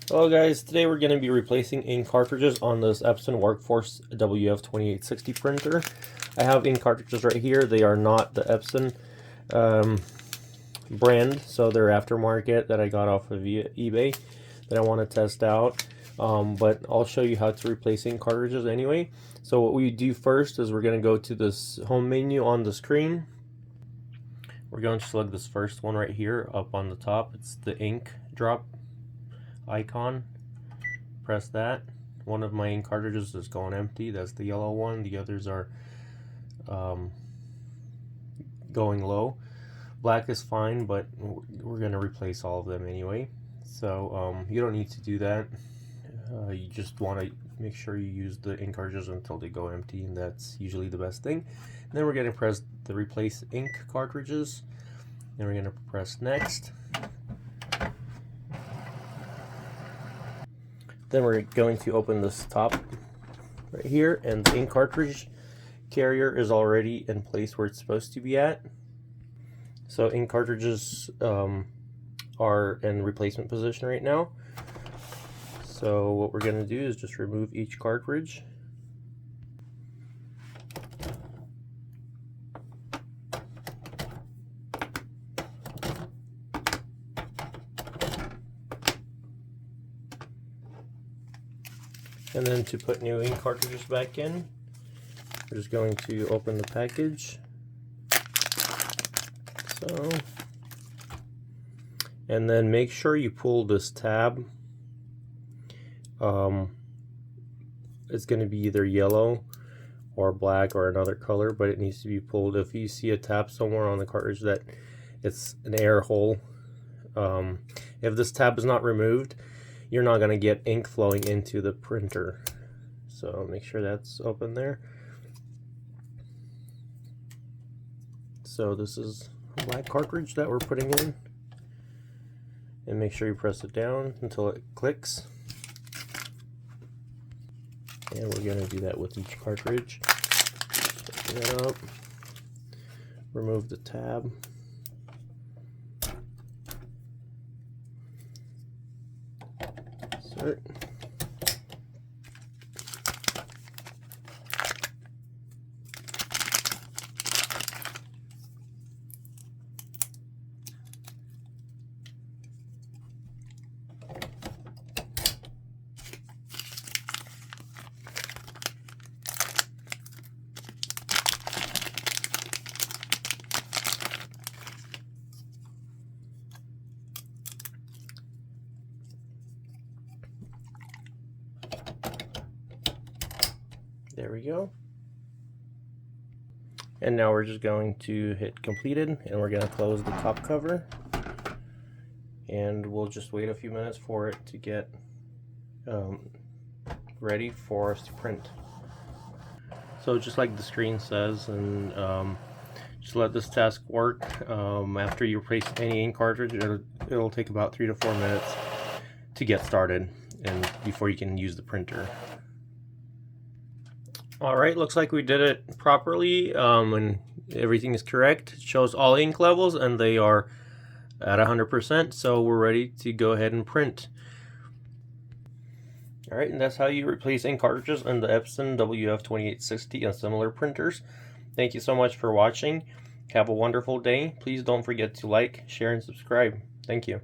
Hello guys, today we're going to be replacing ink cartridges on this EPSON Workforce WF-2860 printer. I have ink cartridges right here. They are not the EPSON brand, so they're aftermarket that I got off of eBay that I want to test out. But I'll show you how to replace ink cartridges anyway. So what we do first is we're going to go to this home menu on the screen. We're going to select this first one right here up on the top. It's the ink drop icon. Press that. One of my ink cartridges is going empty. That's the yellow one. The others are going low. Black is fine, but we're going to replace all of them anyway. So you don't need to do that. You just want to make sure you use the ink cartridges until they go empty, and that's usually the best thing. And then we're going to press the replace ink cartridges. Then we're going to press next. Then we're going to open this top right here, and the ink cartridge carrier is already in place where it's supposed to be at. So ink cartridges are in replacement position right now. So what we're going to do is just remove each cartridge. And then to put new ink cartridges back in, we're just going to open the package. So, and then make sure you pull this tab. It's going to be either yellow or black or another color, but it needs to be pulled. If you see a tab somewhere on the cartridge that it's an air hole, if this tab is not removed, you're not going to get ink flowing into the printer. So make sure that's open there. So this is a black cartridge that we're putting in. And make sure you press it down until it clicks. And we're going to do that with each cartridge. Open it up. Remove the tab. Insert. There we go. And now we're just going to hit completed, and we're going to close the top cover. And we'll just wait a few minutes for it to get ready for us to print. So just like the screen says, and just let this task work. After you replace any ink cartridge, it'll take about 3 to 4 minutes to get started, and before you can use the printer. Alright, looks like we did it properly, and everything is correct. It shows all ink levels and they are at 100%, so we're ready to go ahead and print. Alright, and that's how you replace ink cartridges in the EPSON WF-2860 and similar printers. Thank you so much for watching. Have a wonderful day. Please don't forget to like, share, and subscribe. Thank you.